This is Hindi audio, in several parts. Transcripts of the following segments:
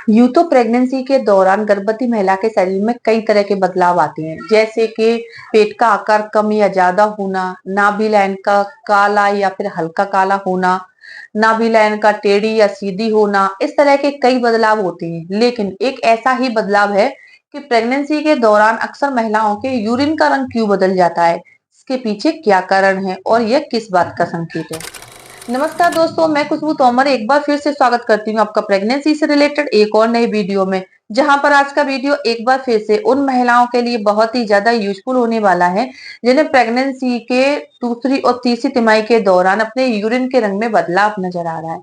यूं तो प्रेगनेंसी के दौरान गर्भवती महिला के शरीर में कई तरह के बदलाव आते हैं, जैसे कि पेट का आकार कम या ज्यादा होना, नाभि लाइन का काला या फिर हल्का काला होना, नाभि लाइन का टेढ़ी या सीधी होना। इस तरह के कई बदलाव होते हैं, लेकिन एक ऐसा ही बदलाव है कि प्रेगनेंसी के दौरान अक्सर महिलाओं के यूरिन का रंग क्यों बदल जाता है, इसके पीछे क्या कारण है और यह किस बात का संकेत है। नमस्कार दोस्तों, मैं खुशबू तोमर एक बार फिर से स्वागत करती हूँ आपका प्रेगनेंसी से रिलेटेड एक और नई वीडियो में। जहां पर आज का वीडियो एक बार फिर से उन महिलाओं के लिए बहुत ही ज्यादा यूजफुल होने वाला है जिन्हें प्रेगनेंसी के दूसरी और तीसरी तिमाही के दौरान अपने यूरिन के रंग में बदलाव नजर आ रहा है।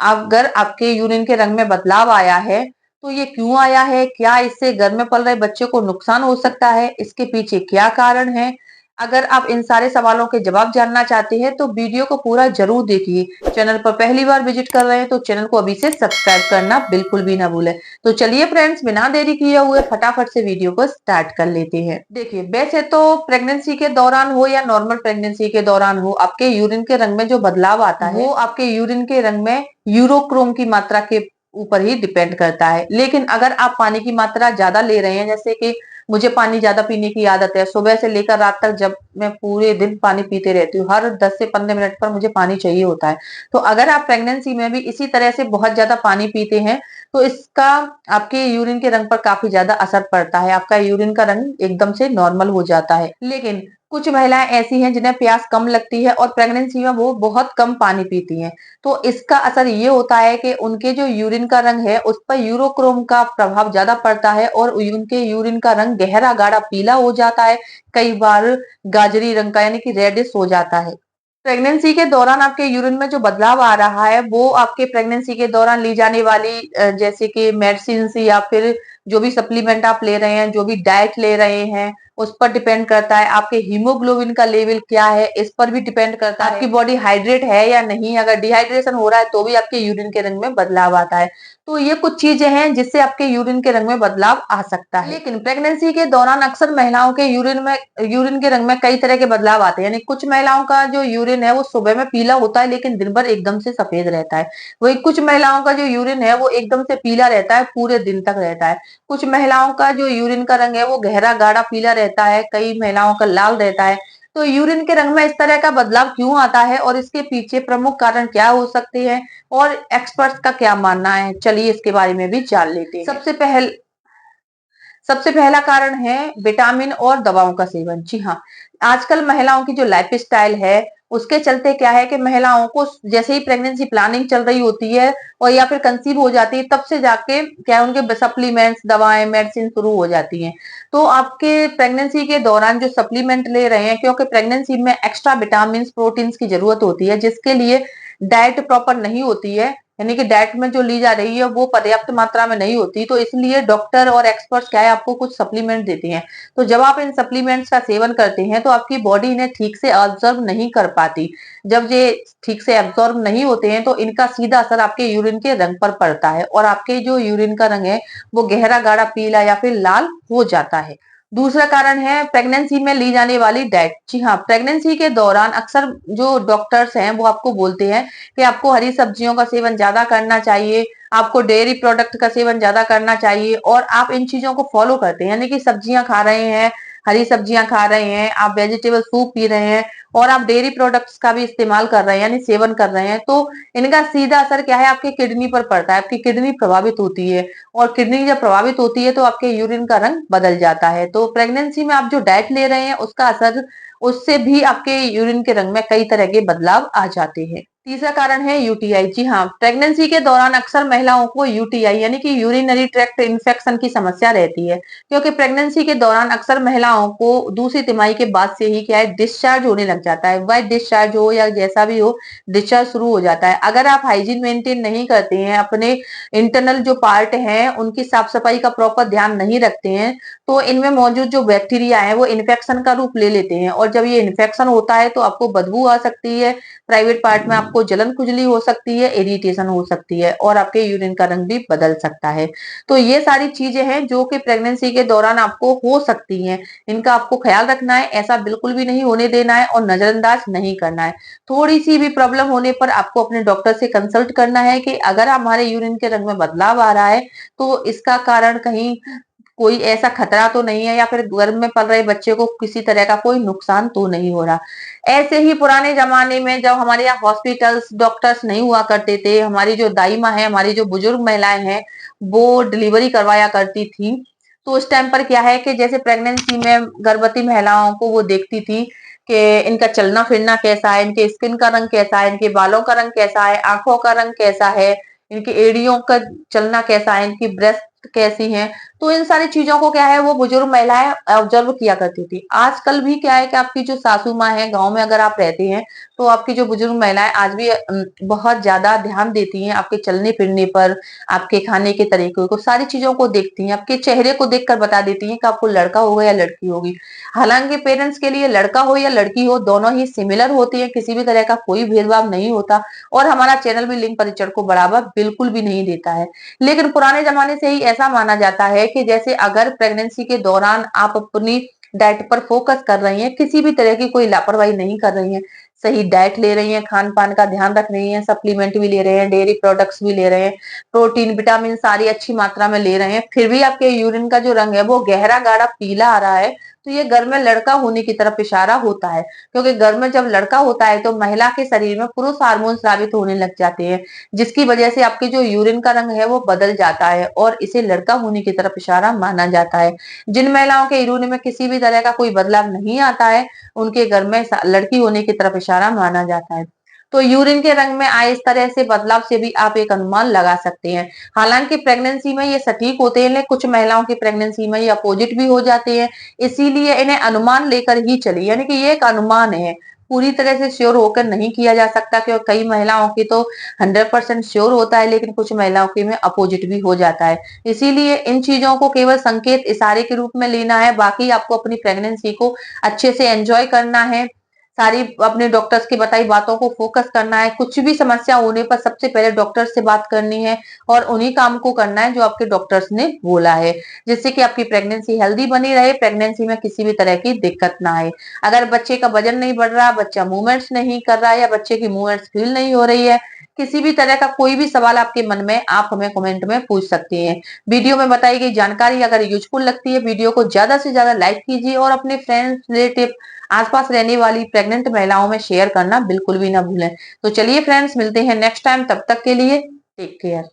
अगर आपके यूरिन के रंग में बदलाव आया है तो ये क्यों आया है, क्या इससे घर में पल रहे बच्चे को नुकसान हो सकता है, इसके पीछे क्या कारण है। अगर आप इन सारे सवालों के जवाब जानना चाहते हैं तो वीडियो को पूरा जरूर देखिए। चैनल पर पहली बार विजिट कर रहे हैं तो चैनल को अभी से सब्सक्राइब करना बिल्कुल भी ना भूलें। तो चलिए फ्रेंड्स, बिना देरी किए हुए फटाफट से वीडियो को स्टार्ट कर लेते हैं। देखिए, वैसे तो प्रेगनेंसी के दौरान हो या नॉर्मल प्रेगनेंसी के दौरान हो, आपके यूरिन के रंग में जो बदलाव आता है वो आपके यूरिन के रंग में यूरोक्रोम की मात्रा के ऊपर ही डिपेंड करता है। लेकिन अगर आप पानी की मात्रा ज्यादा ले रहे हैं, जैसे कि मुझे पानी ज्यादा पीने की आदत है, सुबह से लेकर रात तक जब मैं पूरे दिन पानी पीते रहती हूँ, हर 10 से 15 मिनट पर मुझे पानी चाहिए होता है। तो अगर आप प्रेगनेंसी में भी इसी तरह से बहुत ज्यादा पानी पीते हैं तो इसका आपके यूरिन के रंग पर काफी ज्यादा असर पड़ता है, आपका यूरिन का रंग एकदम से नॉर्मल हो जाता है। लेकिन कुछ महिलाएं ऐसी हैं जिन्हें प्यास कम लगती है और प्रेगनेंसी में वो बहुत कम पानी पीती हैं, तो इसका असर ये होता है कि उनके जो यूरिन का रंग है उस पर यूरोक्रोम का प्रभाव ज्यादा पड़ता है और उनके यूरिन का रंग गहरा गाढ़ा पीला हो जाता है, कई बार गाजरी रंग का यानी कि रेडिश हो जाता है। प्रेगनेंसी के दौरान आपके यूरिन में जो बदलाव आ रहा है वो आपके प्रेगनेंसी के दौरान ली जाने वाली जैसे कि मेडिसिन या फिर जो भी सप्लीमेंट आप ले रहे हैं, जो भी डाइट ले रहे हैं, उस पर डिपेंड करता है। आपके हीमोग्लोबिन का लेवल क्या है इस पर भी डिपेंड करता है। आपकी बॉडी हाइड्रेट है या नहीं, अगर डिहाइड्रेशन हो रहा है तो भी आपके यूरिन के रंग में बदलाव आता है। तो ये कुछ चीजें हैं जिससे आपके यूरिन के रंग में बदलाव आ सकता है। लेकिन प्रेगनेंसी के दौरान अक्सर महिलाओं के यूरिन के रंग में कई तरह के बदलाव आते हैं। यानी कुछ महिलाओं का जो यूरिन है वो सुबह में पीला होता है लेकिन दिन भर एकदम से सफेद रहता है। वही कुछ महिलाओं का जो यूरिन है वो एकदम से पीला रहता है, पूरे दिन तक रहता है। कुछ महिलाओं का जो यूरिन का रंग है वो गहरा गाढ़ा पीला रहता है, कई महिलाओं का लाल रहता है। तो यूरिन के रंग में इस तरह का बदलाव क्यों आता है और इसके पीछे प्रमुख कारण क्या हो सकते हैं और एक्सपर्ट्स का क्या मानना है, चलिए इसके बारे में भी जान लेते हैं। सबसे पहला कारण है विटामिन और दवाओं का सेवन। जी हाँ, आजकल महिलाओं की जो लाइफ स्टाइल है उसके चलते क्या है कि महिलाओं को जैसे ही प्रेगनेंसी प्लानिंग चल रही होती है और या फिर कंसीव हो जाती है तब से जाके क्या है उनके सप्लीमेंट्स, दवाएं, मेडिसिन शुरू हो जाती हैं। तो आपके प्रेगनेंसी के दौरान जो सप्लीमेंट ले रहे हैं, क्योंकि प्रेगनेंसी में एक्स्ट्रा विटामिन प्रोटीन की जरूरत होती है जिसके लिए डाइट प्रॉपर नहीं होती है, यानी कि डाइट में जो ली जा रही है वो पर्याप्त मात्रा में नहीं होती, तो इसलिए डॉक्टर और एक्सपर्ट्स क्या है आपको कुछ सप्लीमेंट देते हैं। तो जब आप इन सप्लीमेंट्स का सेवन करते हैं तो आपकी बॉडी इन्हें ठीक से ऑब्जर्व नहीं कर पाती। जब ये ठीक से एब्जॉर्ब नहीं होते हैं तो इनका सीधा असर आपके यूरिन के रंग पर पड़ता है और आपके जो यूरिन का रंग है वो गहरा गाढ़ा पीला या फिर लाल हो जाता है। दूसरा कारण है प्रेगनेंसी में ली जाने वाली डाइट। जी हाँ, प्रेगनेंसी के दौरान अक्सर जो डॉक्टर्स हैं वो आपको बोलते हैं कि आपको हरी सब्जियों का सेवन ज्यादा करना चाहिए, आपको डेयरी प्रोडक्ट का सेवन ज्यादा करना चाहिए और आप इन चीजों को फॉलो करते हैं, यानी कि सब्जियां खा रहे हैं, हरी सब्जियां खा रहे हैं, आप वेजिटेबल सूप पी रहे हैं और आप डेयरी प्रोडक्ट्स का भी इस्तेमाल कर रहे हैं यानी सेवन कर रहे हैं, तो इनका सीधा असर क्या है आपकी किडनी पर पड़ता है, आपकी किडनी प्रभावित होती है और किडनी जब प्रभावित होती है तो आपके यूरिन का रंग बदल जाता है। तो प्रेगनेंसी में आप जो डाइट ले रहे हैं उसका असर, उससे भी आपके यूरिन के रंग में कई तरह के बदलाव आ जाते हैं। तीसरा कारण है यूटीआई। जी हाँ, प्रेगनेंसी के दौरान अक्सर महिलाओं को यूटीआई यानी कि यूरिनरी ट्रैक्ट इन्फेक्शन की समस्या रहती है, क्योंकि प्रेगनेंसी के दौरान अक्सर महिलाओं को दूसरी तिमाही के बाद से ही क्या है डिस्चार्ज होने लग जाता है, वाइट डिस्चार्ज हो या जैसा भी हो, डिस्चार्ज शुरू हो जाता है। अगर आप हाइजीन मेंटेन नहीं करते हैं, अपने इंटरनल जो पार्ट हैं उनकी साफ सफाई का प्रॉपर ध्यान नहीं रखते हैं, तो इनमें मौजूद जो बैक्टीरिया है वो इन्फेक्शन का रूप ले लेते हैं और जब ये इन्फेक्शन होता है तो आपको बदबू आ सकती है, प्राइवेट पार्ट में आपको आपको जलन खुजली हो सकती है, इरिटेशन हो सकती है और आपके यूरिन का रंग भी बदल सकता है। तो ये सारी चीजें हैं जो कि प्रेगनेंसी के दौरान आपको हो सकती हैं। इनका आपको ख्याल रखना है, ऐसा बिल्कुल भी नहीं होने देना है और नजरअंदाज नहीं करना है। थोड़ी सी भी प्रॉब्लम होने पर आपको अपने डॉक्टर से कंसल्ट करना है कि अगर हमारे यूरिन के रंग में बदलाव आ रहा है तो इसका कारण कहीं कोई ऐसा खतरा तो नहीं है या फिर गर्भ में पल रहे बच्चे को किसी तरह का कोई नुकसान तो नहीं हो रहा। ऐसे ही पुराने जमाने में जब हमारे यहाँ हॉस्पिटल्स डॉक्टर्स नहीं हुआ करते थे, हमारी जो दाई माँ है, हमारी जो बुजुर्ग महिलाएं हैं, वो डिलीवरी करवाया करती थी। तो उस टाइम पर क्या है कि जैसे प्रेगनेंसी में गर्भवती महिलाओं को वो देखती थी कि इनका चलना फिरना कैसा है, इनके स्किन का रंग कैसा है, इनके बालों का रंग कैसा है, आंखों का रंग कैसा है, इनकी एड़ियों का चलना कैसा है, इनकी ब्रेस्ट कैसी है। तो इन सारी चीजों को क्या है वो बुजुर्ग महिलाएं ऑब्जर्व किया करती थी। आजकल भी क्या है कि आपकी जो सासू माँ है, गांव में अगर आप रहते हैं तो आपकी जो बुजुर्ग महिलाएं आज भी बहुत ज्यादा ध्यान देती हैं आपके चलने फिरने पर, आपके खाने के तरीके को, सारी चीजों को देखती हैं, आपके चेहरे को देखकर बता देती हैं कि आपको लड़का होगा या लड़की होगी। हालांकि पेरेंट्स के लिए लड़का हो या लड़की हो दोनों ही सिमिलर होती है, किसी भी तरह का कोई भेदभाव नहीं होता और हमारा चैनल भी लिंग परिचय को बढ़ावा बिल्कुल भी नहीं देता है। लेकिन पुराने जमाने से ही ऐसा माना जाता है कि जैसे अगर प्रेगनेंसी के दौरान आप अपनी डाइट पर फोकस कर रही हैं, किसी भी तरह की कोई लापरवाही नहीं कर रही हैं, सही डाइट ले रही हैं, खान पान का ध्यान रख रही हैं, सप्लीमेंट भी ले रहे हैं, डेयरी प्रोडक्ट्स भी ले रहे हैं, प्रोटीन विटामिन सारी अच्छी मात्रा में ले रहे हैं, फिर भी आपके यूरिन का जो रंग है वो गहरा गाढ़ा पीला आ रहा है, तो ये गर्भ में लड़का होने की तरफ इशारा होता है। क्योंकि गर्भ में जब लड़का होता है तो महिला के शरीर में पुरुष हार्मोन स्रावित होने लग जाते हैं, जिसकी वजह से आपके जो यूरिन का रंग है वो बदल जाता है और इसे लड़का होने की तरफ इशारा माना जाता है। जिन महिलाओं के यूरिन में किसी भी तरह का कोई बदलाव नहीं आता है, उनके घर में लड़की होने की तरफ इशारा माना जाता है। तो यूरिन के रंग में आए इस तरह से बदलाव से भी आप एक अनुमान लगा सकते हैं। हालांकि प्रेगनेंसी में ये सटीक होते हैं, लेकिन कुछ महिलाओं की प्रेगनेंसी में ये अपोजिट भी हो जाते हैं, इसीलिए इन्हें अनुमान लेकर ही चलिए, यानी कि ये एक अनुमान है, पूरी तरह से श्योर होकर नहीं किया जा सकता। क्योंकि कई महिलाओं की तो 100% श्योर होता है, लेकिन कुछ महिलाओं की में अपोजिट भी हो जाता है। इसीलिए इन चीजों को केवल संकेत इशारे के रूप में लेना है, बाकी आपको अपनी प्रेगनेंसी को अच्छे से एंजॉय करना है, सारी अपने डॉक्टर्स की बताई बातों को फोकस करना है, कुछ भी समस्या होने पर सबसे पहले डॉक्टर से बात करनी है और उन्हीं काम को करना है जो आपके डॉक्टर्स ने बोला है, जिससे कि आपकी प्रेगनेंसी हेल्दी बनी रहे, प्रेगनेंसी में किसी भी तरह की दिक्कत ना आए। अगर बच्चे का वजन नहीं बढ़ रहा, बच्चा मूवमेंट्स नहीं कर रहा है या बच्चे की मूवमेंट्स फील नहीं हो रही है, किसी भी तरह का कोई भी सवाल आपके मन में, आप हमें कमेंट में पूछ सकते हैं। वीडियो में बताई गई जानकारी अगर यूजफुल लगती है, वीडियो को ज्यादा से ज्यादा लाइक कीजिए और अपने फ्रेंड्स रिलेटिव आसपास रहने वाली प्रेग्नेंट महिलाओं में शेयर करना बिल्कुल भी ना भूलें। तो चलिए फ्रेंड्स, मिलते हैं नेक्स्ट टाइम, तब तक के लिए टेक केयर।